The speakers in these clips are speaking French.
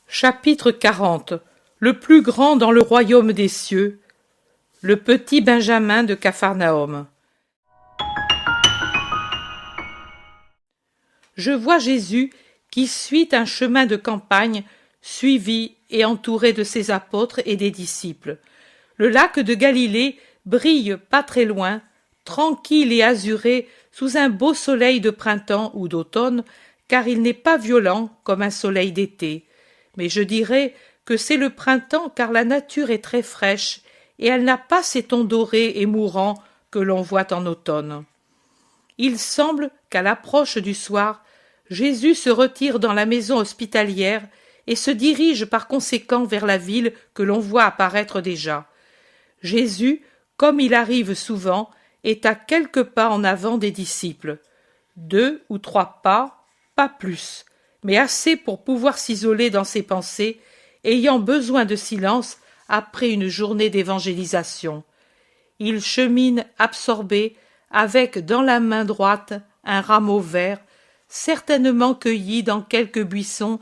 Chapitre 40. Le plus grand dans le royaume des cieux, le petit Benjamin de Capharnaüm. Je vois Jésus qui suit un chemin de campagne, suivi et entouré de ses apôtres et des disciples. Le lac de Galilée brille pas très loin, tranquille et azuré sous un beau soleil de printemps ou d'automne, car il n'est pas violent comme un soleil d'été. Mais je dirais que c'est le printemps car la nature est très fraîche et elle n'a pas ces tons dorés et mourants que l'on voit en automne. Il semble qu'à l'approche du soir, Jésus se retire dans la maison hospitalière et se dirige par conséquent vers la ville que l'on voit apparaître déjà. Jésus, comme il arrive souvent, est à quelques pas en avant des disciples. 2 ou 3 pas, pas plus, mais assez pour pouvoir s'isoler dans ses pensées, ayant besoin de silence après une journée d'évangélisation. Il chemine absorbé, avec dans la main droite un rameau vert, certainement cueilli dans quelque buisson,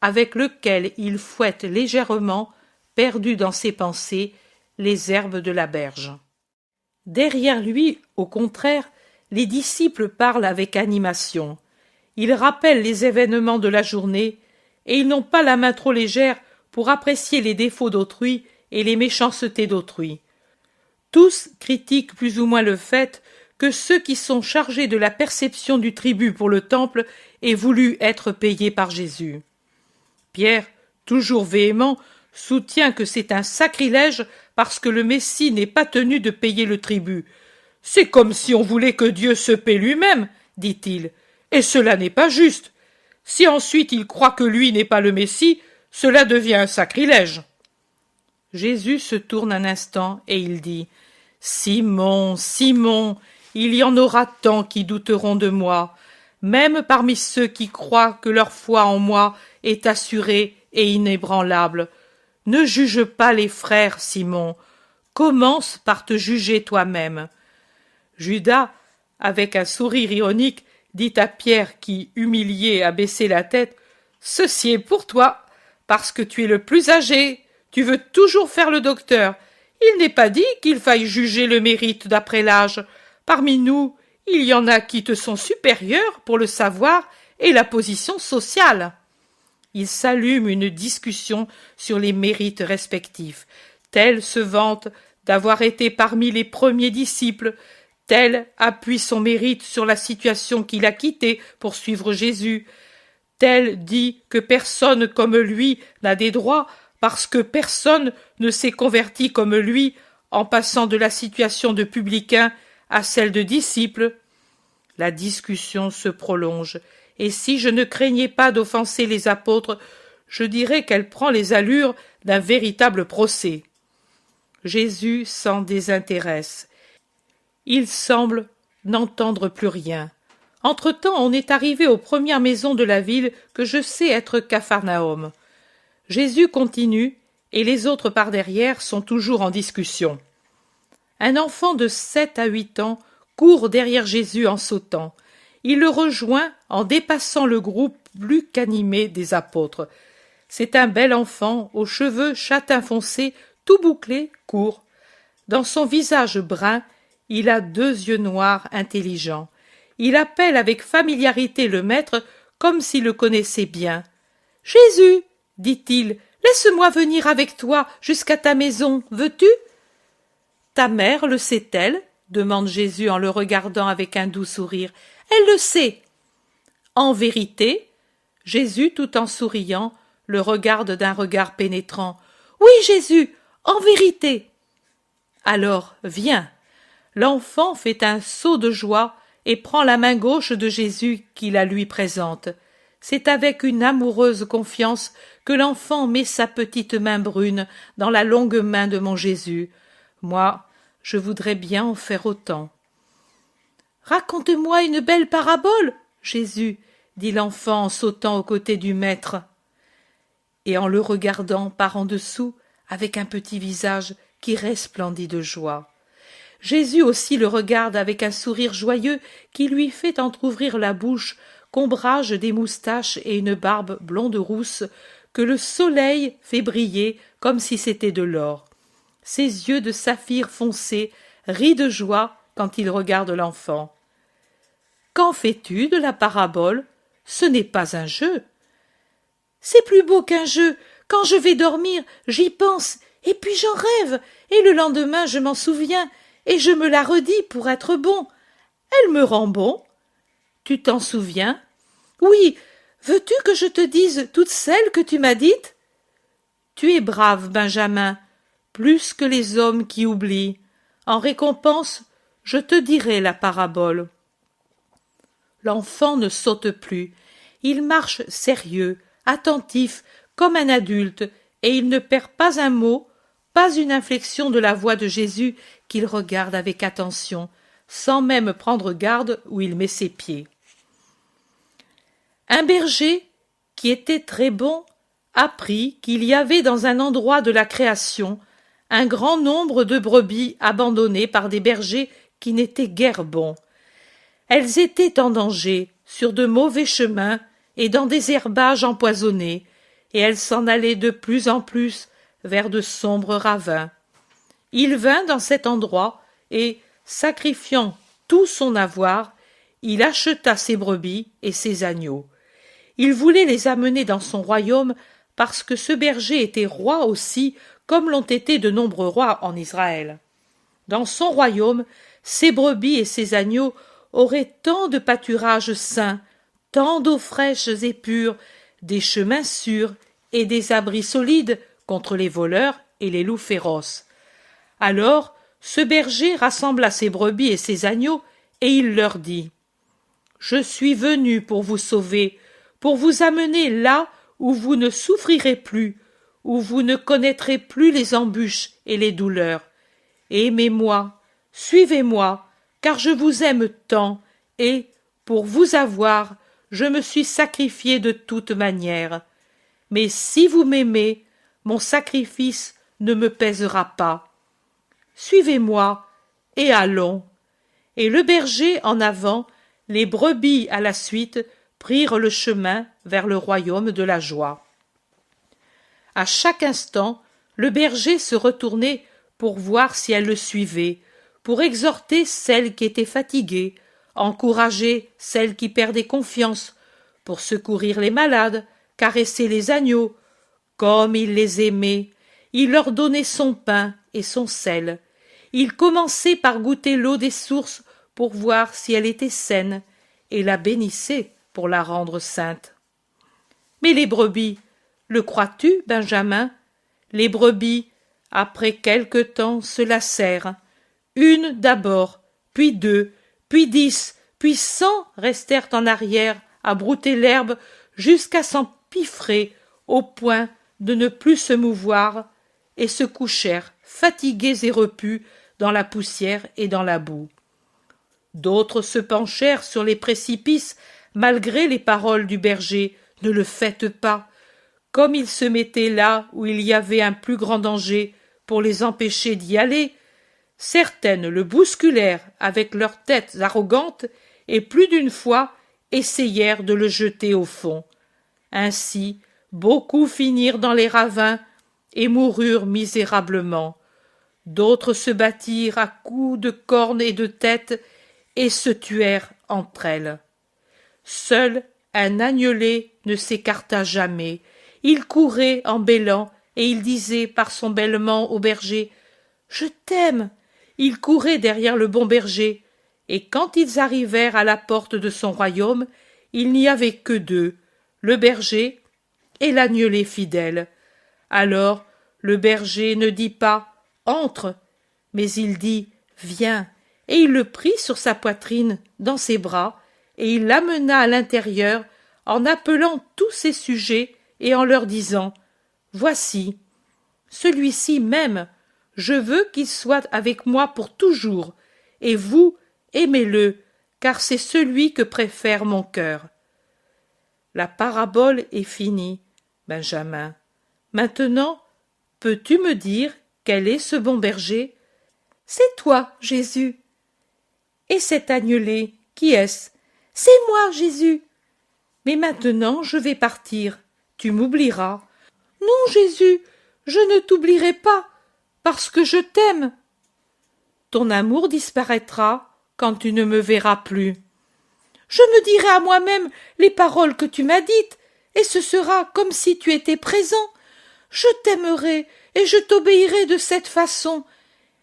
avec lequel il fouette légèrement, perdu dans ses pensées, les herbes de la berge. Derrière lui, au contraire, les disciples parlent avec animation. Ils rappellent les événements de la journée, et ils n'ont pas la main trop légère pour apprécier les défauts d'autrui et les méchancetés d'autrui. Tous critiquent plus ou moins le fait que ceux qui sont chargés de la perception du tribut pour le temple aient voulu être payés par Jésus. Pierre, toujours véhément, soutient que c'est un sacrilège parce que le Messie n'est pas tenu de payer le tribut. « C'est comme si on voulait que Dieu se paie lui-même, dit-il, et cela n'est pas juste. Si ensuite il croit que lui n'est pas le Messie, cela devient un sacrilège. » Jésus se tourne un instant et il dit « Simon, Simon, il y en aura tant qui douteront de moi, même parmi ceux qui croient que leur foi en moi est assurée et inébranlable. Ne juge pas les frères, Simon. Commence par te juger toi-même. » Judas, avec un sourire ironique, dit à Pierre qui, humilié, a baissé la tête, « Ceci est pour toi, parce que tu es le plus âgé. Tu veux toujours faire le docteur. Il n'est pas dit qu'il faille juger le mérite d'après l'âge. Parmi nous, il y en a qui te sont supérieurs pour le savoir et la position sociale. » Il s'allume une discussion sur les mérites respectifs. Tel se vante d'avoir été parmi les premiers disciples, tel appuie son mérite sur la situation qu'il a quittée pour suivre Jésus, tel dit que personne comme lui n'a des droits parce que personne ne s'est converti comme lui en passant de la situation de publicain à celle de disciple. La discussion se prolonge, et si je ne craignais pas d'offenser les apôtres, je dirais qu'elle prend les allures d'un véritable procès. Jésus s'en désintéresse. Il semble n'entendre plus rien. Entre-temps, on est arrivé aux premières maisons de la ville que je sais être Capharnaüm. Jésus continue, et les autres par derrière sont toujours en discussion. Un enfant de 7 à 8 ans court derrière Jésus en sautant. Il le rejoint en dépassant le groupe plus qu'animé des apôtres. C'est un bel enfant aux cheveux châtain foncé, tout bouclé, court. Dans son visage brun, il a 2 yeux noirs intelligents. Il appelle avec familiarité le maître comme s'il le connaissait bien. « Jésus, dit-il, laisse-moi venir avec toi jusqu'à ta maison, veux-tu » ? « Ta mère le sait-elle » demande Jésus en le regardant avec un doux sourire. « Elle le sait. » En vérité, Jésus, tout en souriant, le regarde d'un regard pénétrant. « Oui, Jésus, en vérité. » « Alors, viens. » L'enfant fait un saut de joie et prend la main gauche de Jésus qui la lui présente. C'est avec une amoureuse confiance que l'enfant met sa petite main brune dans la longue main de mon Jésus. Moi, je voudrais bien en faire autant. « Raconte-moi une belle parabole, Jésus, » dit l'enfant en sautant aux côtés du maître. Et en le regardant par en dessous, avec un petit visage qui resplendit de joie. Jésus aussi le regarde avec un sourire joyeux qui lui fait entr'ouvrir la bouche qu'ombrage des moustaches et une barbe blonde rousse que le soleil fait briller comme si c'était de l'or. Ses yeux de saphir foncé rient de joie quand il regarde l'enfant. « Qu'en fais-tu de la parabole ? Ce n'est pas un jeu. »« C'est plus beau qu'un jeu. Quand je vais dormir, j'y pense, et puis j'en rêve, et le lendemain je m'en souviens, et je me la redis pour être bon. Elle me rend bon. »« Tu t'en souviens ? » ?»« Oui. Veux-tu que je te dise toutes celles que tu m'as dites ? » ?»« Tu es brave, Benjamin, plus que les hommes qui oublient. En récompense, je te dirai la parabole. » L'enfant ne saute plus. Il marche sérieux, attentif, comme un adulte, et il ne perd pas un mot, pas une inflexion de la voix de Jésus qu'il regarde avec attention, sans même prendre garde où il met ses pieds. Un berger, qui était très bon, apprit qu'il y avait dans un endroit de la création un grand nombre de brebis abandonnées par des bergers qui n'étaient guère bons. Elles étaient en danger, sur de mauvais chemins et dans des herbages empoisonnés, et elles s'en allaient de plus en plus vers de sombres ravins. Il vint dans cet endroit et, sacrifiant tout son avoir, il acheta ses brebis et ses agneaux. Il voulait les amener dans son royaume parce que ce berger était roi aussi, comme l'ont été de nombreux rois en Israël. Dans son royaume, ses brebis et ses agneaux auraient tant de pâturages sains, tant d'eaux fraîches et pures, des chemins sûrs et des abris solides contre les voleurs et les loups féroces. Alors, ce berger rassembla ses brebis et ses agneaux, et il leur dit : « Je suis venu pour vous sauver, pour vous amener là où vous ne souffrirez plus, où vous ne connaîtrez plus les embûches et les douleurs. Aimez-moi, suivez-moi, car je vous aime tant, et, pour vous avoir, je me suis sacrifié de toute manière. Mais si vous m'aimez, mon sacrifice ne me pèsera pas. Suivez-moi, et allons. » Et le berger en avant, les brebis à la suite, prirent le chemin vers le royaume de la joie. À chaque instant, le berger se retournait pour voir si elles le suivaient, pour exhorter celles qui étaient fatiguées, encourager celles qui perdaient confiance, pour secourir les malades, caresser les agneaux. Comme il les aimait, il leur donnait son pain et son sel. Il commençait par goûter l'eau des sources pour voir si elle était saine, et la bénissait pour la rendre sainte. Mais les brebis, le crois-tu, Benjamin ? Les brebis, après quelque temps, se lassèrent. Une d'abord, puis 2, puis 10, puis 100 restèrent en arrière à brouter l'herbe jusqu'à s'empiffrer au point de ne plus se mouvoir, et se couchèrent, fatigués et repus, dans la poussière et dans la boue. D'autres se penchèrent sur les précipices, malgré les paroles du berger : « Ne le faites pas !» Comme ils se mettaient là où il y avait un plus grand danger pour les empêcher d'y aller, certaines le bousculèrent avec leurs têtes arrogantes et plus d'une fois essayèrent de le jeter au fond. Ainsi, beaucoup finirent dans les ravins et moururent misérablement. D'autres se battirent à coups de cornes et de tête et se tuèrent entre elles. Seul un agnelet ne s'écarta jamais. Il courait en bêlant et il disait par son bêlement au berger : « Je t'aime !» Il courait derrière le bon berger, et quand ils arrivèrent à la porte de son royaume, il n'y avait que 2, le berger et l'agnelet fidèle. Alors le berger ne dit pas : « Entre !» mais il dit : « Viens !» et il le prit sur sa poitrine, dans ses bras, et il l'amena à l'intérieur, en appelant tous ses sujets et en leur disant : « Voici, celui-ci même, je veux qu'il soit avec moi pour toujours, et vous, aimez-le, car c'est celui que préfère mon cœur. » La parabole est finie, Benjamin. Maintenant, peux-tu me dire quel est ce bon berger ? C'est toi, Jésus. Et cet agnelet, qui est-ce ? C'est moi, Jésus. Mais maintenant je vais partir. Tu m'oublieras. Non, Jésus, je ne t'oublierai pas, parce que je t'aime. Ton amour disparaîtra quand tu ne me verras plus. Je me dirai à moi-même les paroles que tu m'as dites, et ce sera comme si tu étais présent. Je t'aimerai et je t'obéirai de cette façon.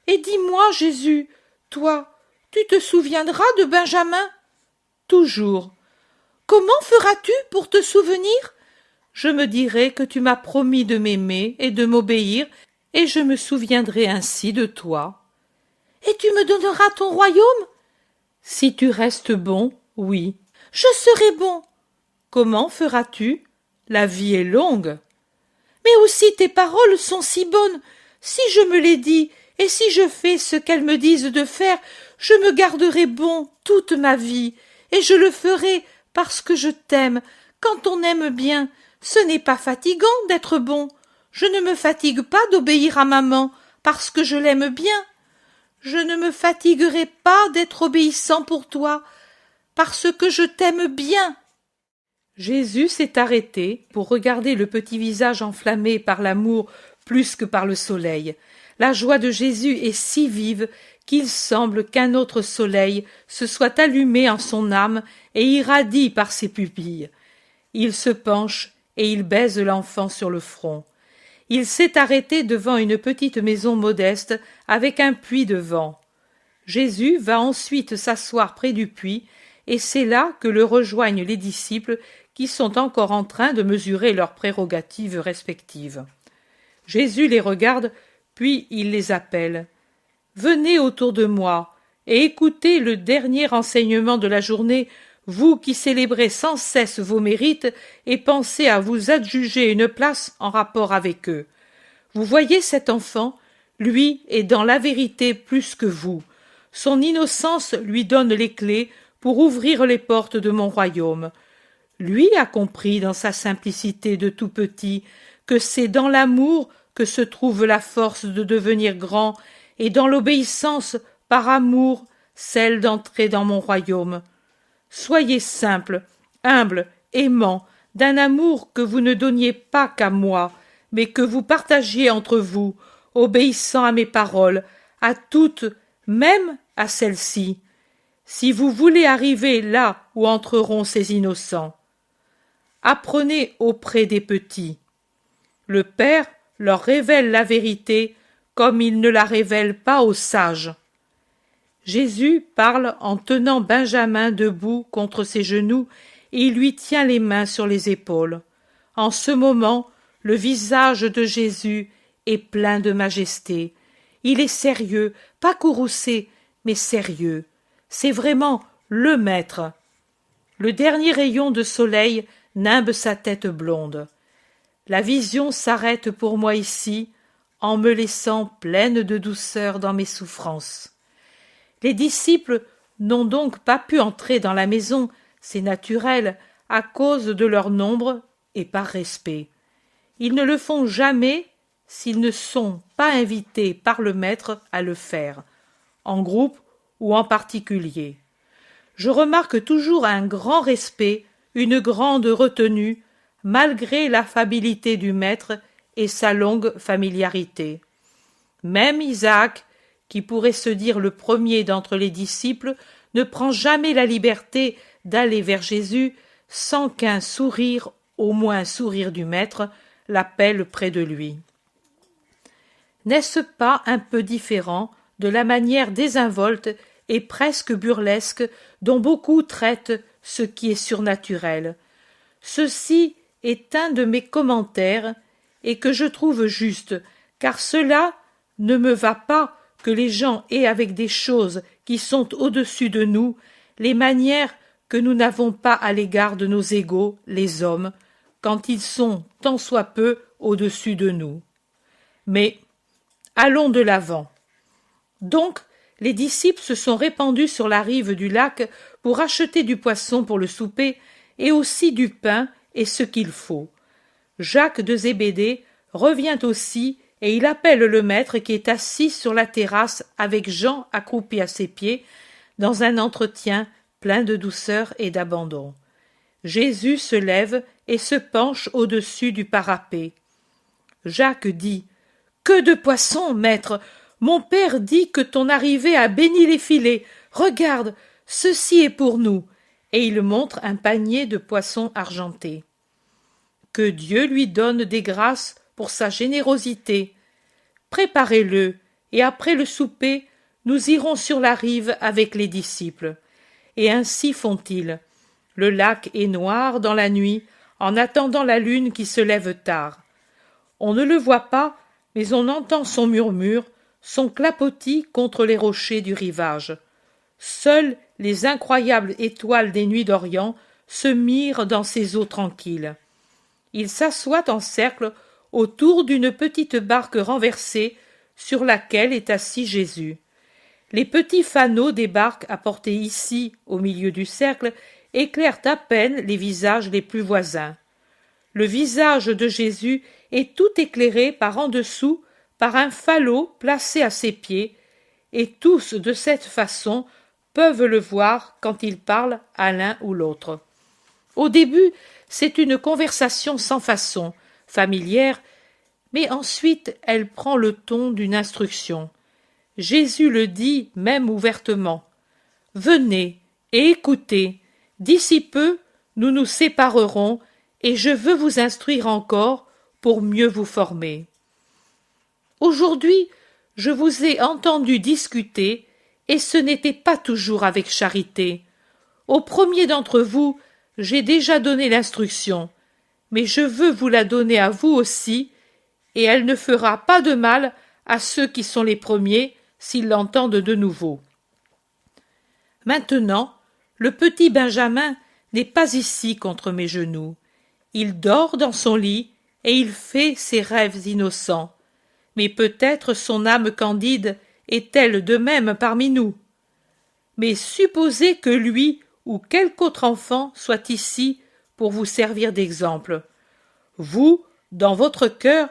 Et dis-moi, Jésus, toi, tu te souviendras de Benjamin? Toujours. Comment feras-tu pour te souvenir? Je me dirai que tu m'as promis de m'aimer et de m'obéir, et je me souviendrai ainsi de toi. Et tu me donneras ton royaume? Si tu restes bon, oui. Je serai bon. Comment feras-tu? La vie est longue. Mais aussi tes paroles sont si bonnes. Si je me les dis, et si je fais ce qu'elles me disent de faire, je me garderai bon toute ma vie, et je le ferai parce que je t'aime. Quand on aime bien, ce n'est pas fatigant d'être bon. Je ne me fatigue pas d'obéir à maman, parce que je l'aime bien. Je ne me fatiguerai pas d'être obéissant pour toi, parce que je t'aime bien. Jésus s'est arrêté pour regarder le petit visage enflammé par l'amour plus que par le soleil. La joie de Jésus est si vive qu'il semble qu'un autre soleil se soit allumé en son âme et irradie par ses pupilles. Il se penche et il baise l'enfant sur le front. Il s'est arrêté devant une petite maison modeste avec un puits devant. Jésus va ensuite s'asseoir près du puits, et c'est là que le rejoignent les disciples qui sont encore en train de mesurer leurs prérogatives respectives. Jésus les regarde, puis il les appelle. « Venez autour de moi et écoutez le dernier enseignement de la journée, vous qui célébrez sans cesse vos mérites et pensez à vous adjuger une place en rapport avec eux. Vous voyez cet enfant, lui est dans la vérité plus que vous. Son innocence lui donne les clés pour ouvrir les portes de mon royaume. Lui a compris dans sa simplicité de tout petit que c'est dans l'amour que se trouve la force de devenir grand et dans l'obéissance par amour celle d'entrer dans mon royaume. Soyez simple, humble, aimant, d'un amour que vous ne donniez pas qu'à moi, mais que vous partagiez entre vous, obéissant à mes paroles, à toutes, même à celle-ci, si vous voulez arriver là où entreront ces innocents. Apprenez auprès des petits. Le Père leur révèle la vérité comme il ne la révèle pas aux sages. Jésus parle en tenant Benjamin debout contre ses genoux et il lui tient les mains sur les épaules. En ce moment, le visage de Jésus est plein de majesté. Il est sérieux, pas courroucé, mais sérieux. C'est vraiment le maître. Le dernier rayon de soleil nimbe sa tête blonde. La vision s'arrête pour moi ici, en me laissant pleine de douceur dans mes souffrances. Les disciples n'ont donc pas pu entrer dans la maison, c'est naturel, à cause de leur nombre et par respect. Ils ne le font jamais s'ils ne sont pas invités par le maître à le faire, en groupe ou en particulier. Je remarque toujours un grand respect, une grande retenue, malgré l'affabilité du maître et sa longue familiarité. Même Isaac, qui pourrait se dire le premier d'entre les disciples, ne prend jamais la liberté d'aller vers Jésus sans qu'un sourire, au moins un sourire du maître, l'appelle près de lui. N'est-ce pas un peu différent de la manière désinvolte et presque burlesque dont beaucoup traitent ce qui est surnaturel? Ceci est un de mes commentaires et que je trouve juste, car cela ne me va pas que les gens aient avec des choses qui sont au-dessus de nous les manières que nous n'avons pas à l'égard de nos égaux, les hommes, quand ils sont tant soit peu au-dessus de nous. Mais allons de l'avant. Donc, les disciples se sont répandus sur la rive du lac pour acheter du poisson pour le souper et aussi du pain et ce qu'il faut. Jacques de Zébédée revient aussi et il appelle le maître qui est assis sur la terrasse avec Jean accroupi à ses pieds dans un entretien plein de douceur et d'abandon. Jésus se lève et se penche au-dessus du parapet. Jacques dit « Que de poissons, maître! Mon père dit que ton arrivée a béni les filets. Regarde, ceci est pour nous. » Et il montre un panier de poissons argentés. Que Dieu lui donne des grâces pour sa générosité. Préparez-le, et après le souper, nous irons sur la rive avec les disciples. Et ainsi font-ils. Le lac est noir dans la nuit, en attendant la lune qui se lève tard. On ne le voit pas, mais on entend son murmure, son clapotis contre les rochers du rivage. Seules les incroyables étoiles des nuits d'Orient se mirent dans ces eaux tranquilles. Ils s'assoient en cercle autour d'une petite barque renversée sur laquelle est assis Jésus. Les petits fanaux des barques apportés ici au milieu du cercle éclairent à peine les visages les plus voisins. Le visage de Jésus est tout éclairé par en dessous par un falot placé à ses pieds, et tous de cette façon peuvent le voir quand il parle à l'un ou l'autre. Au début, c'est une conversation sans façon, familière, mais ensuite elle prend le ton d'une instruction. Jésus le dit même ouvertement. « Venez et écoutez, d'ici peu nous nous séparerons et je veux vous instruire encore pour mieux vous former. Aujourd'hui, je vous ai entendu discuter et ce n'était pas toujours avec charité. Au premier d'entre vous, j'ai déjà donné l'instruction, mais je veux vous la donner à vous aussi, et elle ne fera pas de mal à ceux qui sont les premiers s'ils l'entendent de nouveau. Maintenant, le petit Benjamin n'est pas ici contre mes genoux. Il dort dans son lit et il fait ses rêves innocents. Mais peut-être son âme candide est-elle de même parmi nous. Mais supposez que lui ou quelque autre enfant soit ici pour vous servir d'exemple. Vous, dans votre cœur,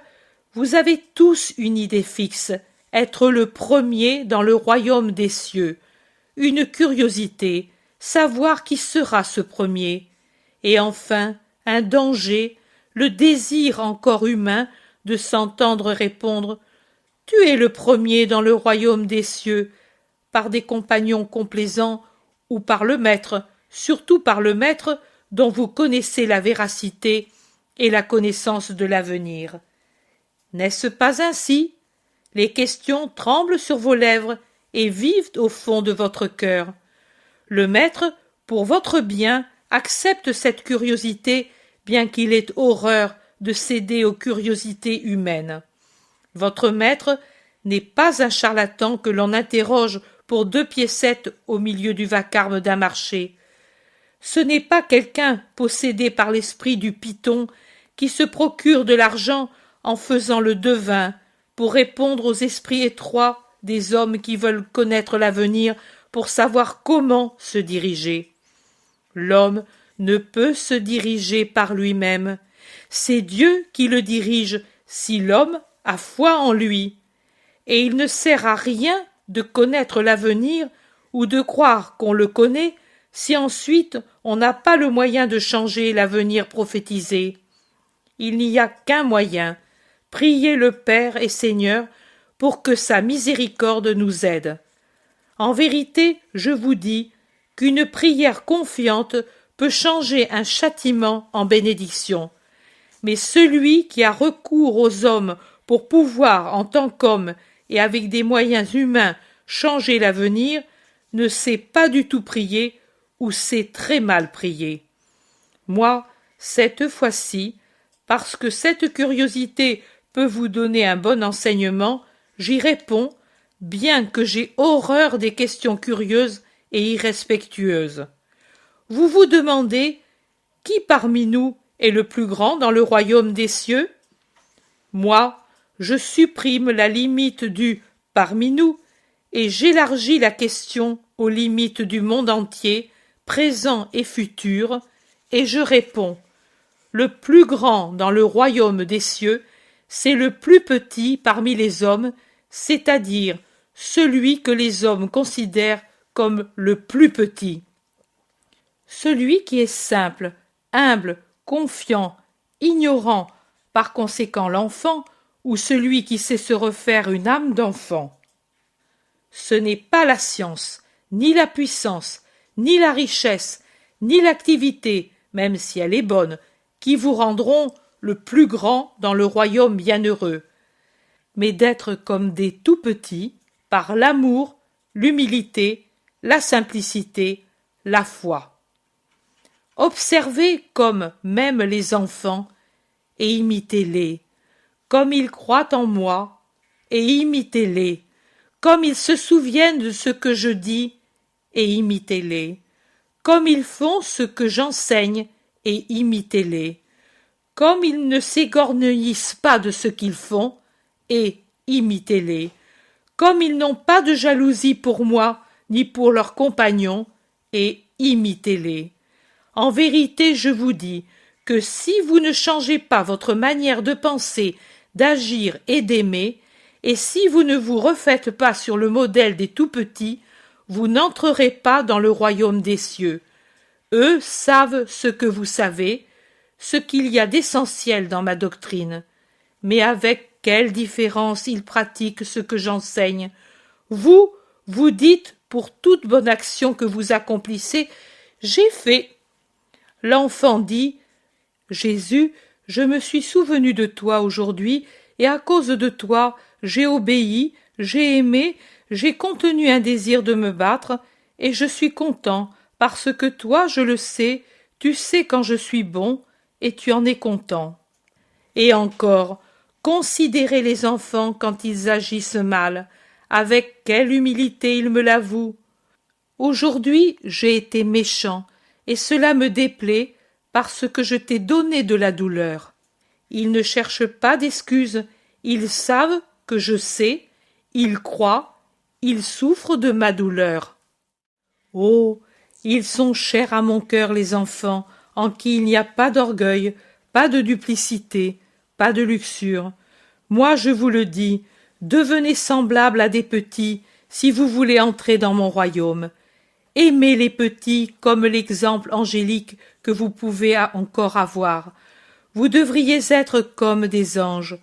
vous avez tous une idée fixe, être le premier dans le royaume des cieux, une curiosité, savoir qui sera ce premier, et enfin un danger, le désir encore humain de s'entendre répondre « Tu es le premier dans le royaume des cieux » par des compagnons complaisants ou par le maître, surtout par le maître dont vous connaissez la véracité et la connaissance de l'avenir. N'est-ce pas ainsi? Les questions tremblent sur vos lèvres et vivent au fond de votre cœur. Le maître, pour votre bien, accepte cette curiosité, bien qu'il ait horreur de céder aux curiosités humaines. Votre maître n'est pas un charlatan que l'on interroge pour 2 piécettes au milieu du vacarme d'un marché. Ce n'est pas quelqu'un possédé par l'esprit du python qui se procure de l'argent en faisant le devin pour répondre aux esprits étroits des hommes qui veulent connaître l'avenir pour savoir comment se diriger. L'homme ne peut se diriger par lui-même. C'est Dieu qui le dirige si l'homme a foi en lui. Et il ne sert à rien de connaître l'avenir ou de croire qu'on le connaît si ensuite on n'a pas le moyen de changer l'avenir prophétisé. Il n'y a qu'un moyen, prier le Père et Seigneur pour que sa miséricorde nous aide. En vérité, je vous dis qu'une prière confiante peut changer un châtiment en bénédiction. Mais celui qui a recours aux hommes pour pouvoir, en tant qu'homme et avec des moyens humains, changer l'avenir, ne sait pas du tout prier ou sait très mal prier. Moi, cette fois-ci, parce que cette curiosité peut vous donner un bon enseignement, j'y réponds, bien que j'ai horreur des questions curieuses et irrespectueuses. Vous vous demandez qui parmi nous est le plus grand dans le royaume des cieux? Moi, je supprime la limite du parmi nous et j'élargis la question aux limites du monde entier, présent et futur, et je réponds le plus grand dans le royaume des cieux, c'est le plus petit parmi les hommes, c'est-à-dire celui que les hommes considèrent comme le plus petit. Celui qui est simple, humble, confiant, ignorant, par conséquent l'enfant, ou celui qui sait se refaire une âme d'enfant. Ce n'est pas la science, ni la puissance, ni la richesse, ni l'activité, même si elle est bonne, qui vous rendront le plus grand dans le royaume bienheureux, mais d'être comme des tout-petits, par l'amour, l'humilité, la simplicité, la foi. Observez comme m'aiment les enfants, et imitez-les, comme ils croient en moi, et imitez-les, comme ils se souviennent de ce que je dis, et imitez-les, comme ils font ce que j'enseigne, et imitez-les, comme ils ne s'égorgueillissent pas de ce qu'ils font, et imitez-les, comme ils n'ont pas de jalousie pour moi, ni pour leurs compagnons, et imitez-les. En vérité, je vous dis que si vous ne changez pas votre manière de penser, d'agir et d'aimer, et si vous ne vous refaites pas sur le modèle des tout-petits, vous n'entrerez pas dans le royaume des cieux. Eux savent ce que vous savez, ce qu'il y a d'essentiel dans ma doctrine. Mais avec quelle différence ils pratiquent ce que j'enseigne. Vous, vous dites, pour toute bonne action que vous accomplissez, j'ai fait. L'enfant dit, Jésus, je me suis souvenu de toi aujourd'hui, et à cause de toi, j'ai obéi, j'ai aimé, j'ai contenu un désir de me battre, et je suis content, parce que toi, je le sais, tu sais quand je suis bon, et tu en es content. Et encore, considérez les enfants quand ils agissent mal, avec quelle humilité ils me l'avouent. Aujourd'hui, j'ai été méchant, et cela me déplaît, parce que je t'ai donné de la douleur. Ils ne cherchent pas d'excuses, ils savent que je sais, ils croient, ils souffrent de ma douleur. Oh, ils sont chers à mon cœur, les enfants, en qui il n'y a pas d'orgueil, pas de duplicité, pas de luxure. Moi, je vous le dis, devenez semblables à des petits, si vous voulez entrer dans mon royaume. Aimez les petits comme l'exemple angélique que vous pouvez encore avoir. Vous devriez être comme des anges.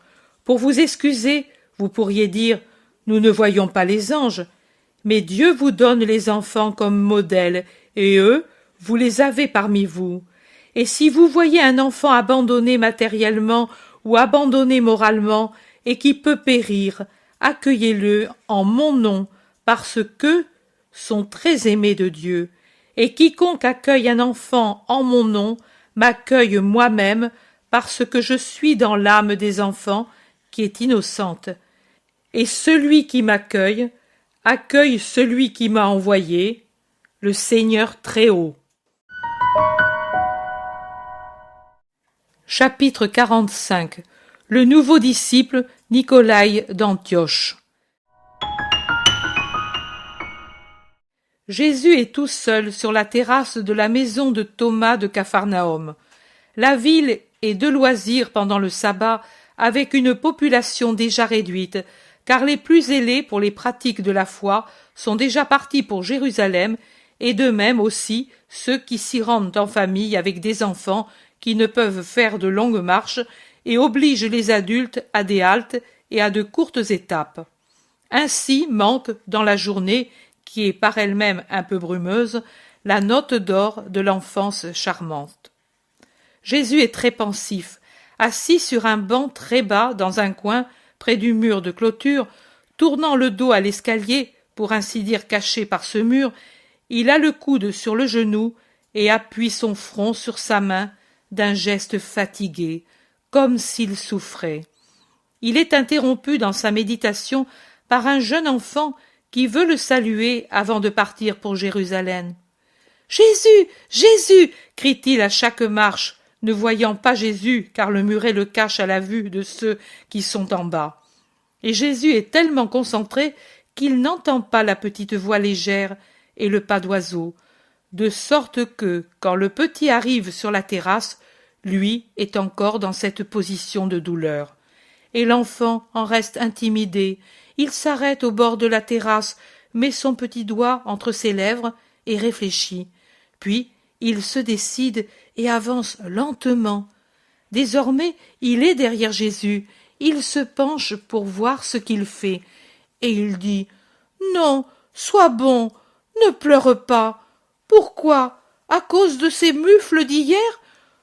Pour vous excuser, vous pourriez dire « Nous ne voyons pas les anges ». Mais Dieu vous donne les enfants comme modèles, et eux, vous les avez parmi vous. Et si vous voyez un enfant abandonné matériellement ou abandonné moralement, et qui peut périr, accueillez-le en mon nom, parce qu'eux sont très aimés de Dieu. Et quiconque accueille un enfant en mon nom, m'accueille moi-même, parce que je suis dans l'âme des enfants, qui est innocente. Et celui qui m'accueille, accueille celui qui m'a envoyé, le Seigneur Très-Haut. Chapitre 45. Le nouveau disciple Nicolaï d'Antioche. Jésus est tout seul sur la terrasse de la maison de Thomas de Capharnaüm. La ville est de loisir pendant le sabbat, avec une population déjà réduite, car les plus zélés pour les pratiques de la foi sont déjà partis pour Jérusalem, et de même aussi ceux qui s'y rendent en famille avec des enfants qui ne peuvent faire de longues marches et obligent les adultes à des haltes et à de courtes étapes. Ainsi manque, dans la journée, qui est par elle-même un peu brumeuse, la note d'or de l'enfance charmante. Jésus est très pensif, assis sur un banc très bas dans un coin, près du mur de clôture, tournant le dos à l'escalier, pour ainsi dire caché par ce mur, il a le coude sur le genou et appuie son front sur sa main d'un geste fatigué, comme s'il souffrait. Il est interrompu dans sa méditation par un jeune enfant qui veut le saluer avant de partir pour Jérusalem. « Jésus, Jésus !» crie-t-il à chaque marche, ne voyant pas Jésus, car le muret le cache à la vue de ceux qui sont en bas. Et Jésus est tellement concentré qu'il n'entend pas la petite voix légère et le pas d'oiseau, de sorte que, quand le petit arrive sur la terrasse, lui est encore dans cette position de douleur. Et l'enfant en reste intimidé. Il s'arrête au bord de la terrasse, met son petit doigt entre ses lèvres et réfléchit. Puis il se décide et avance lentement. Désormais, il est derrière Jésus. Il se penche pour voir ce qu'il fait. Et il dit « Non, sois bon, ne pleure pas. Pourquoi? À cause de ces mufles d'hier?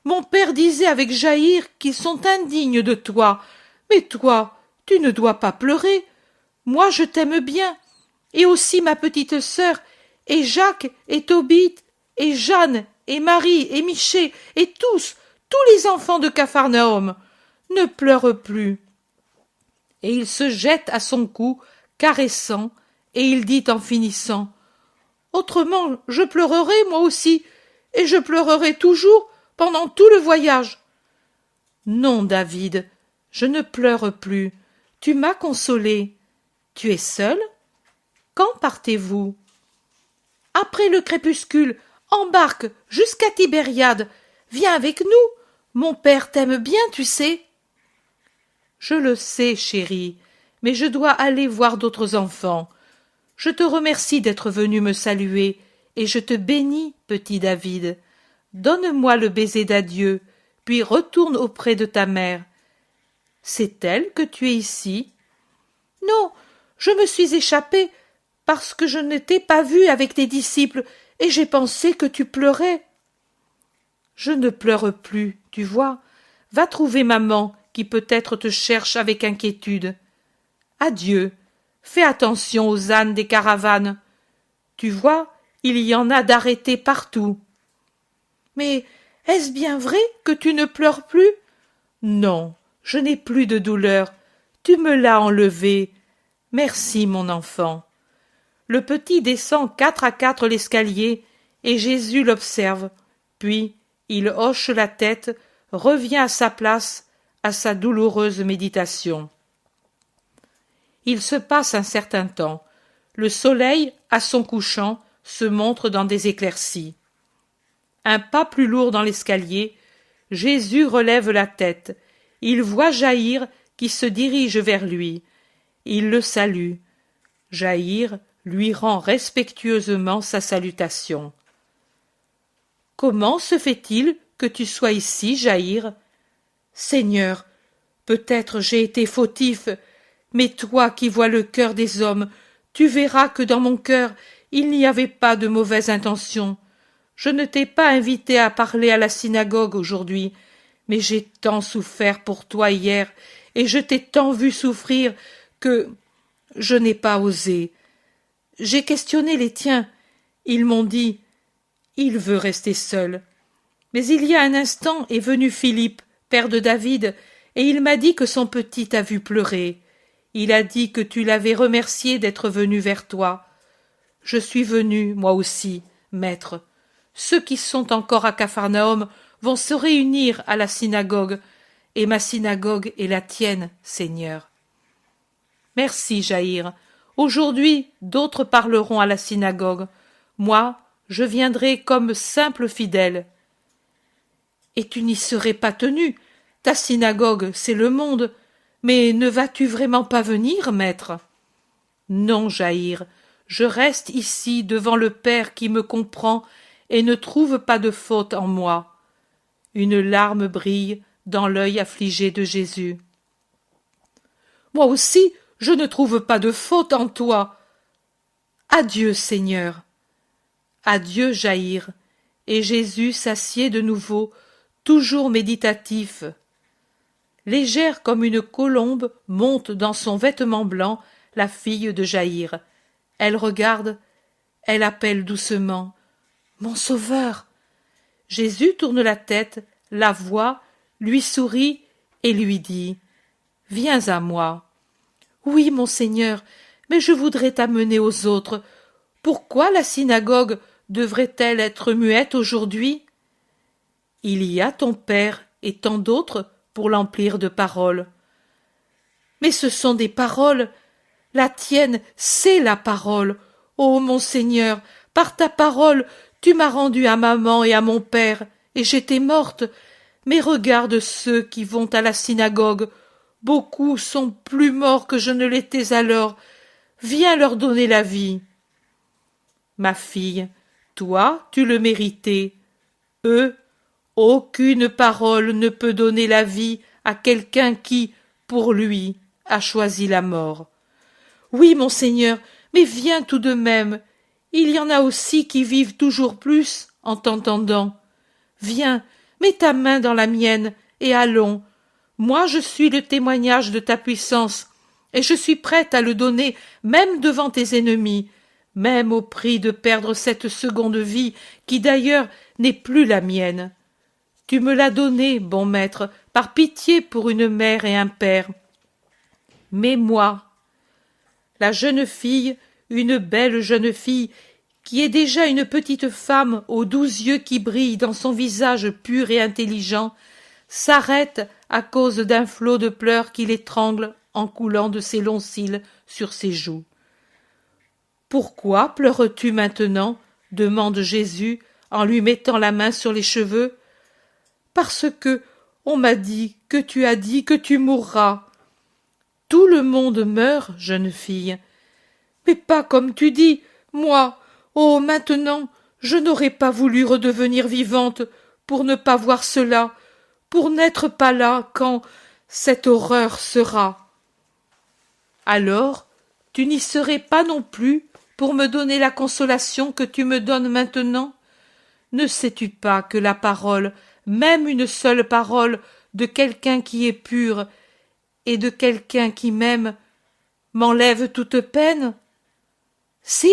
Mon père disait avec Jaïr qu'ils sont indignes de toi. Mais toi, tu ne dois pas pleurer. Moi, je t'aime bien. Et aussi ma petite sœur, et Jacques, et Tobit, et Jeanne, et Marie, et Michée, et tous les enfants de Capharnaüm. Ne pleure plus. » Et il se jette à son cou, caressant, et il dit en finissant « Autrement, je pleurerai moi aussi, et je pleurerai toujours pendant tout le voyage. » « Non, David, je ne pleure plus. Tu m'as consolé. Tu es seul? Quand partez-vous? » « Après le crépuscule, embarque jusqu'à Tibériade. Viens avec nous. Mon père t'aime bien, tu sais. » « Je le sais, chérie, mais je dois aller voir d'autres enfants. Je te remercie d'être venu me saluer, et je te bénis, petit David. Donne-moi le baiser d'adieu, puis retourne auprès de ta mère. C'est elle que tu es ici? »« Non, je me suis échappée parce que je ne t'ai pas vue avec tes disciples, et j'ai pensé que tu pleurais. »« Je ne pleure plus, tu vois. Va trouver maman, qui peut-être te cherche avec inquiétude. Adieu. Fais attention aux ânes des caravanes. Tu vois, il y en a d'arrêtés partout. »« Mais est-ce bien vrai que tu ne pleures plus? » ?»« Non, je n'ai plus de douleur. Tu me l'as enlevé. Merci, mon enfant. » Le petit descend 4 à 4 l'escalier, et Jésus l'observe. Puis il hoche la tête, revient à sa place, à sa douloureuse méditation. Il se passe un certain temps. Le soleil, à son couchant, se montre dans des éclaircies. Un pas plus lourd dans l'escalier, Jésus relève la tête. Il voit Jaïr qui se dirige vers lui. Il le salue. Jaïr lui rend respectueusement sa salutation. « Comment se fait-il que tu sois ici, Jaïr? »« Seigneur, peut-être j'ai été fautif, mais toi qui vois le cœur des hommes, tu verras que dans mon cœur il n'y avait pas de mauvaise intention. Je ne t'ai pas invité à parler à la synagogue aujourd'hui, mais j'ai tant souffert pour toi hier, et je t'ai tant vu souffrir que je n'ai pas osé. J'ai questionné les tiens. Ils m'ont dit « Il veut rester seul. » Mais il y a un instant est venu Philippe, père de David, et il m'a dit que son petit t'a vu pleurer. Il a dit que tu l'avais remercié d'être venu vers toi. Je suis venu, moi aussi, maître. Ceux qui sont encore à Capharnaüm vont se réunir à la synagogue, et ma synagogue est la tienne, Seigneur. Merci, Jaïr. Aujourd'hui, d'autres parleront à la synagogue. Moi, je viendrai comme simple fidèle. Et tu n'y serais pas tenu. Ta synagogue, c'est le monde. Mais ne vas-tu vraiment pas venir, maître? Non, Jaïr, je reste ici devant le Père qui me comprend et ne trouve pas de faute en moi. Une larme brille dans l'œil affligé de Jésus. Moi aussi, je ne trouve pas de faute en toi. Adieu, Seigneur. Adieu, Jaïr. Et Jésus s'assied de nouveau, toujours méditatif. Légère comme une colombe monte dans son vêtement blanc la fille de Jaïr. Elle regarde, elle appelle doucement « Mon Sauveur !» Jésus tourne la tête, la voit, lui sourit et lui dit « Viens à moi. »« Oui, mon Seigneur, mais je voudrais t'amener aux autres. Pourquoi la synagogue devrait-elle être muette aujourd'hui? Il y a ton père et tant d'autres pour l'emplir de paroles. Mais ce sont des paroles. La tienne, c'est la parole. Ô mon Seigneur, par ta parole, tu m'as rendu à maman et à mon père, et j'étais morte. Mais regarde ceux qui vont à la synagogue. Beaucoup sont plus morts que je ne l'étais alors. Viens leur donner la vie. Ma fille, toi, tu le méritais. Eux, aucune parole ne peut donner la vie à quelqu'un qui, pour lui, a choisi la mort. Oui, monseigneur, mais viens tout de même. Il y en a aussi qui vivent toujours plus en t'entendant. Viens, mets ta main dans la mienne, et allons. Moi je suis le témoignage de ta puissance, et je suis prête à le donner même devant tes ennemis, même au prix de perdre cette seconde vie, qui d'ailleurs n'est plus la mienne. Tu me l'as donnée, bon maître, par pitié pour une mère et un père. Mais moi, la jeune fille, une belle jeune fille, qui est déjà une petite femme aux 12 yeux qui brillent dans son visage pur et intelligent, s'arrête à cause d'un flot de pleurs qui l'étrangle en coulant de ses longs cils sur ses joues. « Pourquoi pleures-tu maintenant » demande Jésus en lui mettant la main sur les cheveux. « Parce que on m'a dit que tu mourras. »« Tout le monde meurt, jeune fille. »« Mais pas comme tu dis, moi. Oh, maintenant, je n'aurais pas voulu redevenir vivante pour ne pas voir cela, pour n'être pas là quand cette horreur sera. » « Alors, tu n'y serais pas non plus pour me donner la consolation que tu me donnes maintenant? Ne sais-tu pas que la parole, même une seule parole de quelqu'un qui est pur et de quelqu'un qui m'aime, m'enlève toute peine? Si?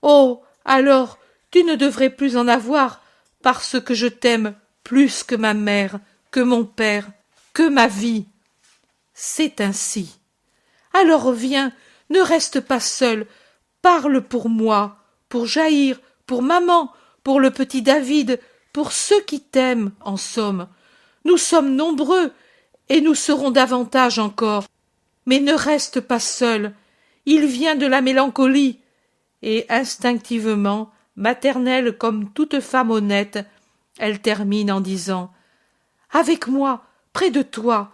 Oh, alors, tu ne devrais plus en avoir, parce que je t'aime plus que ma mère, que mon père, que ma vie. C'est ainsi. Alors viens, ne reste pas seul, parle pour moi, pour Jaïr, pour maman, pour le petit David, pour ceux qui t'aiment, en somme. Nous sommes nombreux, et nous serons davantage encore. Mais ne reste pas seul, il vient de la mélancolie. Et instinctivement, maternelle comme toute femme honnête, elle termine en disant « Avec moi, près de toi,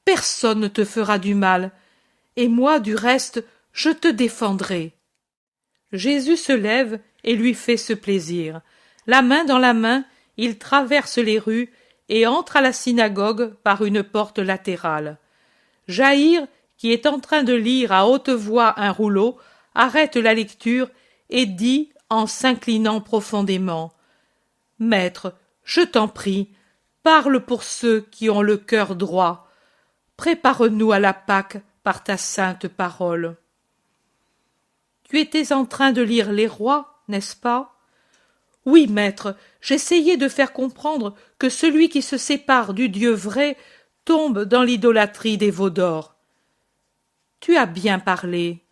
personne ne te fera du mal. » Et moi, du reste, je te défendrai. Jésus se lève et lui fait ce plaisir. La main dans la main, il traverse les rues et entre à la synagogue par une porte latérale. Jaïr, qui est en train de lire à haute voix un rouleau, arrête la lecture et dit en s'inclinant profondément « Maître, je t'en prie, parle pour ceux qui ont le cœur droit. Prépare-nous à la Pâque par ta sainte parole. » Tu étais en train de lire Les Rois, n'est-ce pas? Oui, maître, j'essayais de faire comprendre que celui qui se sépare du Dieu vrai tombe dans l'idolâtrie des veaux d'or. Tu as bien parlé.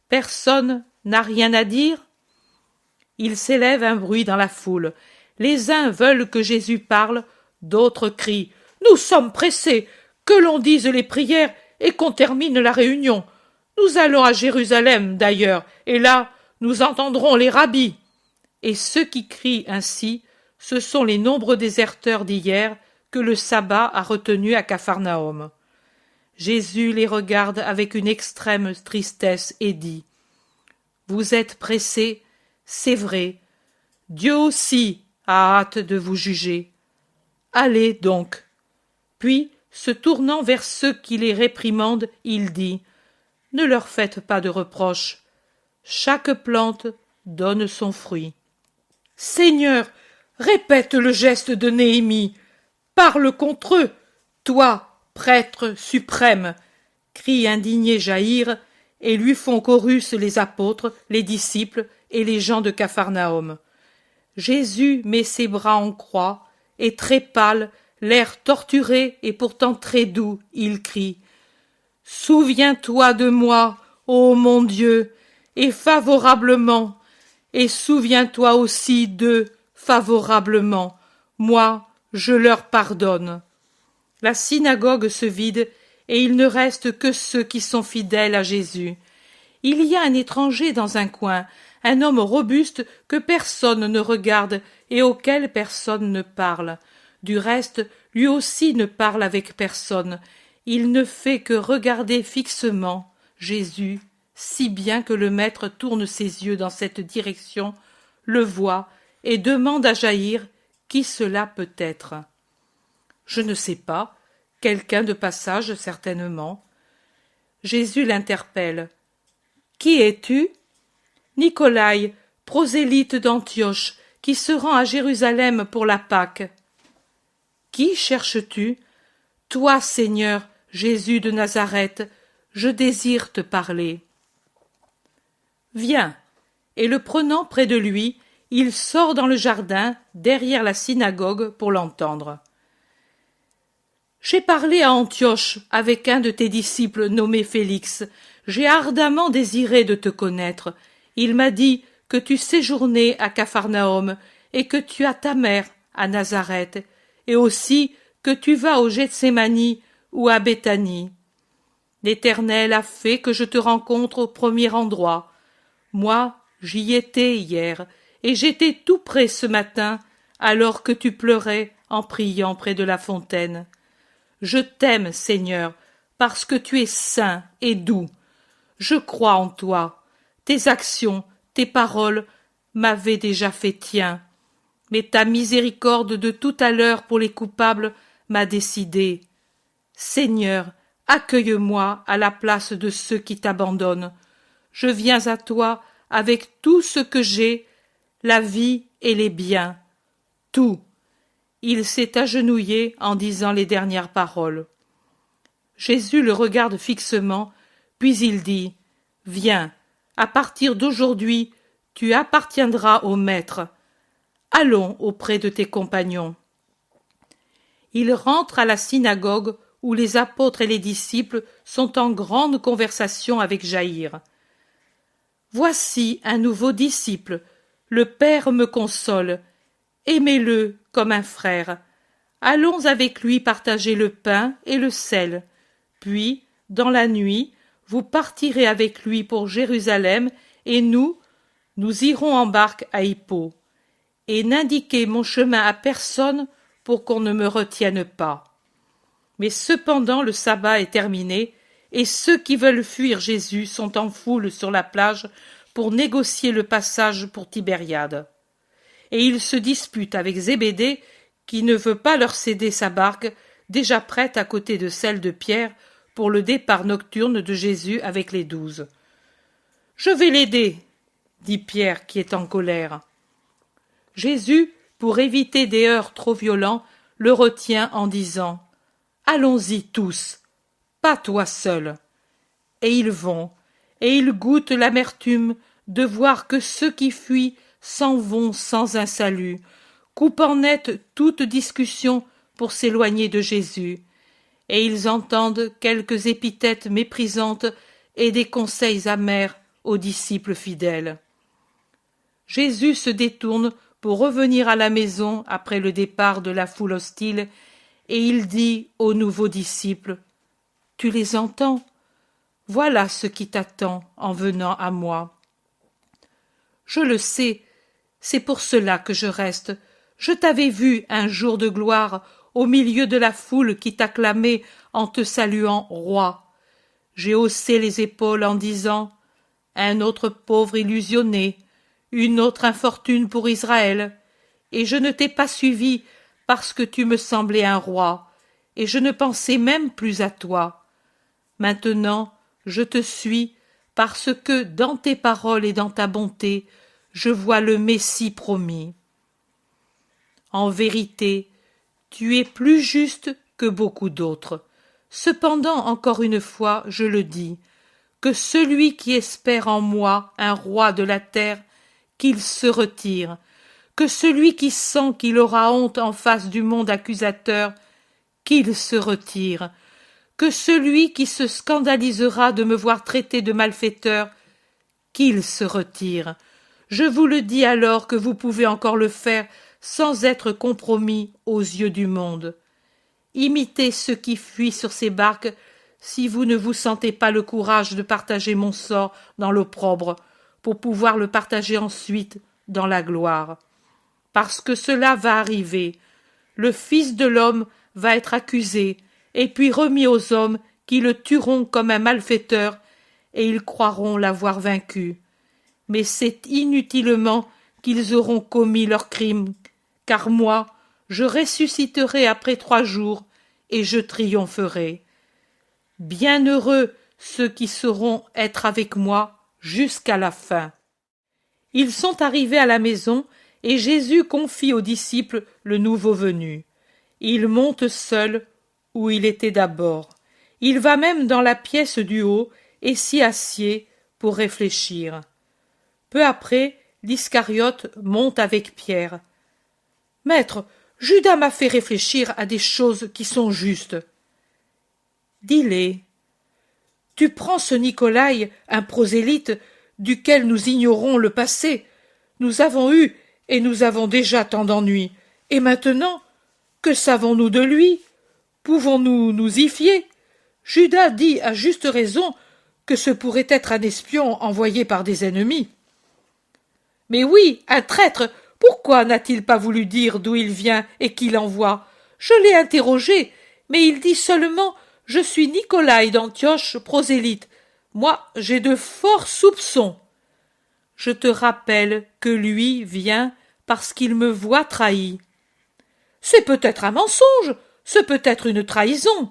Personne n'a rien à dire? Il s'élève un bruit dans la foule. Les uns veulent que Jésus parle, d'autres crient « Nous sommes pressés, que l'on dise les prières et qu'on termine la réunion. Nous allons à Jérusalem, d'ailleurs, et là, nous entendrons les rabbis. » Et ceux qui crient ainsi, ce sont les nombreux déserteurs d'hier que le sabbat a retenus à Capharnaüm. Jésus les regarde avec une extrême tristesse et dit « Vous êtes pressés, c'est vrai. Dieu aussi a hâte de vous juger. Allez donc. » Puis, se tournant vers ceux qui les réprimandent, il dit « Ne leur faites pas de reproches. Chaque plante donne son fruit. » Seigneur, répète le geste de Néhémie. Parle contre eux, toi, prêtre suprême, crie indigné Jaïr, et lui font chorus les apôtres, les disciples et les gens de Capharnaüm. Jésus met ses bras en croix, et très pâle, l'air torturé et pourtant très doux, il crie « Souviens-toi de moi, ô mon Dieu, et favorablement, et souviens-toi aussi d'eux favorablement. Moi, je leur pardonne. » La synagogue se vide, et il ne reste que ceux qui sont fidèles à Jésus. Il y a un étranger dans un coin, un homme robuste que personne ne regarde et auquel personne ne parle. Du reste, lui aussi ne parle avec personne. Il ne fait que regarder fixement Jésus, si bien que le maître tourne ses yeux dans cette direction, le voit et demande à Jaïr Qui cela peut être? Je ne sais pas, quelqu'un de passage certainement. Jésus l'interpelle. Qui es-tu? Nicolaï, prosélyte d'Antioche, qui se rend à Jérusalem pour la Pâque. Qui cherches-tu? Toi, Seigneur, Jésus de Nazareth, je désire te parler. Viens. Et le prenant près de lui, il sort dans le jardin, derrière la synagogue, pour l'entendre. J'ai parlé à Antioche avec un de tes disciples nommé Félix. J'ai ardemment désiré de te connaître. Il m'a dit que tu séjournais à Capharnaüm et que tu as ta mère à Nazareth, et aussi que tu vas au Gethsémani ou à Béthanie. L'Éternel a fait que je te rencontre au premier endroit. Moi, j'y étais hier, et j'étais tout près ce matin, alors que tu pleurais en priant près de la fontaine. Je t'aime, Seigneur, parce que tu es saint et doux. Je crois en toi. Tes actions, tes paroles m'avaient déjà fait tien. Mais ta miséricorde de tout à l'heure pour les coupables m'a décidé. Seigneur, accueille-moi à la place de ceux qui t'abandonnent. Je viens à toi avec tout ce que j'ai, la vie et les biens. Tout. Il s'est agenouillé en disant les dernières paroles. Jésus le regarde fixement, puis il dit « Viens, à partir d'aujourd'hui, tu appartiendras au Maître. Allons auprès de tes compagnons. » Il rentre à la synagogue où les apôtres et les disciples sont en grande conversation avec Jaïr. « Voici un nouveau disciple, le Père me console. Aimez-le comme un frère. Allons avec lui partager le pain et le sel. Puis, dans la nuit, vous partirez avec lui pour Jérusalem, et nous irons en barque à Hippo. Et n'indiquez mon chemin à personne pour qu'on ne me retienne pas. » Mais cependant le sabbat est terminé, et ceux qui veulent fuir Jésus sont en foule sur la plage pour négocier le passage pour Tibériade. Et ils se disputent avec Zébédée, qui ne veut pas leur céder sa barque, déjà prête à côté de celle de Pierre, pour le départ nocturne de Jésus avec les 12. « Je vais l'aider, » dit Pierre, qui est en colère. Jésus, pour éviter des heurts trop violents, le retient en disant « Allons-y tous, pas toi seul. » Et ils vont, et ils goûtent l'amertume de voir que ceux qui fuient s'en vont sans un salut, coupant net toute discussion pour s'éloigner de Jésus, et ils entendent quelques épithètes méprisantes et des conseils amers aux disciples fidèles. Jésus se détourne pour revenir à la maison après le départ de la foule hostile, et il dit aux nouveaux disciples « Tu les entends? Voilà ce qui t'attend en venant à moi. » « Je le sais, c'est pour cela que je reste. Je t'avais vu un jour de gloire au milieu de la foule qui t'acclamait en te saluant roi. J'ai haussé les épaules en disant « Un autre pauvre illusionné, une autre infortune pour Israël, et je ne t'ai pas suivi parce que tu me semblais un roi, et je ne pensais même plus à toi. Maintenant, je te suis parce que dans tes paroles et dans ta bonté, je vois le Messie promis. En vérité, tu es plus juste que beaucoup d'autres. Cependant, encore une fois, je le dis, que celui qui espère en moi un roi de la terre, qu'il se retire, que celui qui sent qu'il aura honte en face du monde accusateur, qu'il se retire, que celui qui se scandalisera de me voir traité de malfaiteur, qu'il se retire. Je vous le dis alors que vous pouvez encore le faire sans être compromis aux yeux du monde. Imitez ceux qui fuient sur ces barques si vous ne vous sentez pas le courage de partager mon sort dans l'opprobre, pour pouvoir le partager ensuite dans la gloire. Parce que cela va arriver. Le Fils de l'homme va être accusé, et puis remis aux hommes qui le tueront comme un malfaiteur, et ils croiront l'avoir vaincu. Mais c'est inutilement qu'ils auront commis leur crime, car moi, je ressusciterai après 3 jours, et je triompherai. Bienheureux ceux qui sauront être avec moi jusqu'à la fin. » Ils sont arrivés à la maison, et Jésus confie aux disciples le nouveau venu. Il monte seul où il était d'abord. Il va même dans la pièce du haut et s'y assied pour réfléchir. Peu après, l'Iscariote monte avec Pierre. « Maître, Judas m'a fait réfléchir à des choses qui sont justes. » « Dis-les. Tu prends ce Nicolaï, un prosélyte, duquel nous ignorons le passé. Nous avons eu et nous avons déjà tant d'ennuis. Et maintenant, que savons-nous de lui? Pouvons-nous nous y fier? Judas dit à juste raison que ce pourrait être un espion envoyé par des ennemis. Mais oui, un traître, pourquoi n'a-t-il pas voulu dire d'où il vient et qui l'envoie? Je l'ai interrogé, mais il dit seulement « Je suis Nicolaï d'Antioche, prosélyte. Moi, j'ai de forts soupçons. » Je te rappelle que lui vient parce qu'il me voit trahi. C'est peut-être un mensonge, c'est peut-être une trahison.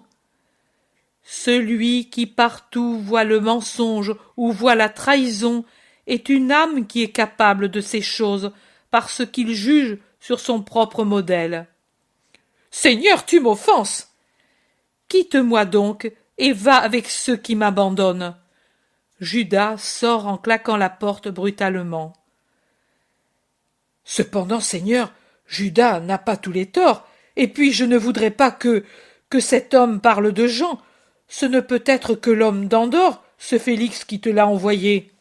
Celui qui partout voit le mensonge ou voit la trahison est une âme qui est capable de ces choses parce qu'il juge sur son propre modèle. Seigneur, tu m'offenses. Quitte-moi donc et va avec ceux qui m'abandonnent. Judas sort en claquant la porte brutalement. Cependant, Seigneur, Judas n'a pas tous les torts, et puis je ne voudrais pas que cet homme parle de Jean. Ce ne peut être que l'homme d'Andorre, ce Félix qui te l'a envoyé.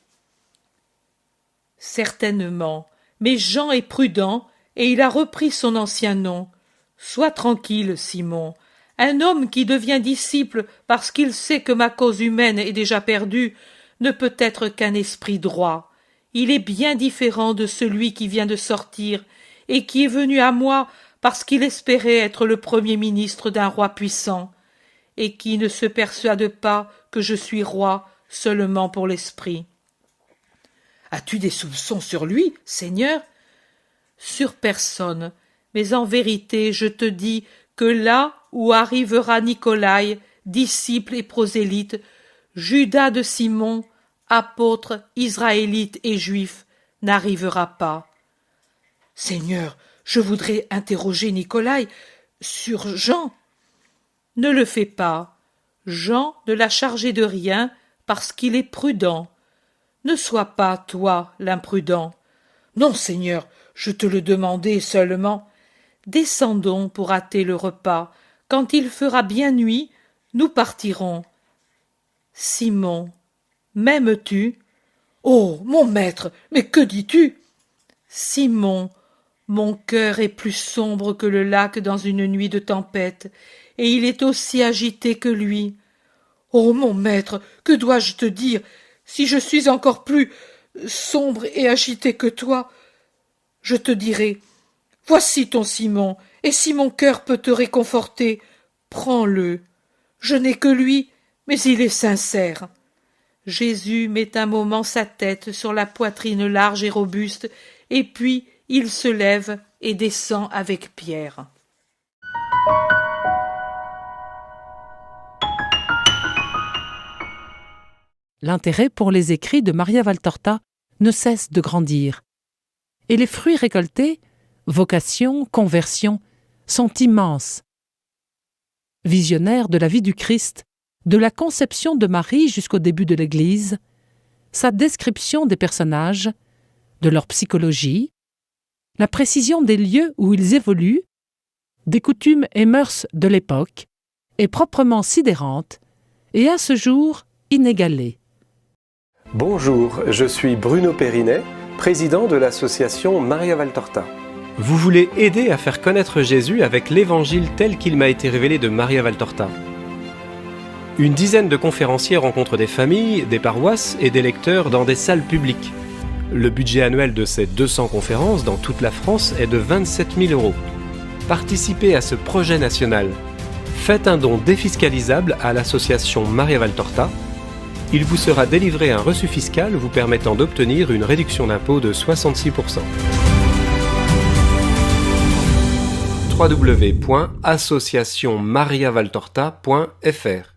Certainement, mais Jean est prudent, et il a repris son ancien nom. Sois tranquille, Simon. Un homme qui devient disciple parce qu'il sait que ma cause humaine est déjà perdue ne peut être qu'un esprit droit. Il est bien différent de celui qui vient de sortir et qui est venu à moi parce qu'il espérait être le premier ministre d'un roi puissant et qui ne se persuade pas que je suis roi seulement pour l'esprit. As-tu des soupçons sur lui, Seigneur? Sur personne, mais en vérité je te dis que là où arrivera Nicolaï, disciple et prosélyte, Judas de Simon, apôtre, israélite et juif, n'arrivera pas. Seigneur, je voudrais interroger Nicolaï sur Jean. Ne le fais pas. Jean ne l'a chargé de rien parce qu'il est prudent. Ne sois pas, toi, l'imprudent. Non, Seigneur, je te le demandais seulement. Descendons pour hâter le repas. Quand il fera bien nuit, nous partirons. Simon, m'aimes-tu? Oh, mon maître, mais que dis-tu? Simon, mon cœur est plus sombre que le lac dans une nuit de tempête, et il est aussi agité que lui. Oh, mon maître, que dois-je te dire? Si je suis encore plus sombre et agité que toi, je te dirai, voici ton Simon, et si mon cœur peut te réconforter, prends-le. Je n'ai que lui, mais il est sincère. Jésus met un moment sa tête sur la poitrine large et robuste, et puis il se lève et descend avec Pierre. L'intérêt pour les écrits de Maria Valtorta ne cesse de grandir. Et les fruits récoltés, vocation, conversion, sont immenses. Visionnaire de la vie du Christ, de la conception de Marie jusqu'au début de l'Église, sa description des personnages, de leur psychologie, la précision des lieux où ils évoluent, des coutumes et mœurs de l'époque, est proprement sidérante et à ce jour inégalée. Bonjour, je suis Bruno Périnet, président de l'association Maria Valtorta. Vous voulez aider à faire connaître Jésus avec l'évangile tel qu'il m'a été révélé de Maria Valtorta. Une dizaine de conférenciers rencontrent des familles, des paroisses et des lecteurs dans des salles publiques. Le budget annuel de ces 200 conférences dans toute la France est de 27 000 €. Participez à ce projet national. Faites un don défiscalisable à l'association Maria Valtorta. Il vous sera délivré un reçu fiscal vous permettant d'obtenir une réduction d'impôt de 66%. www.associationmariavaltorta.fr.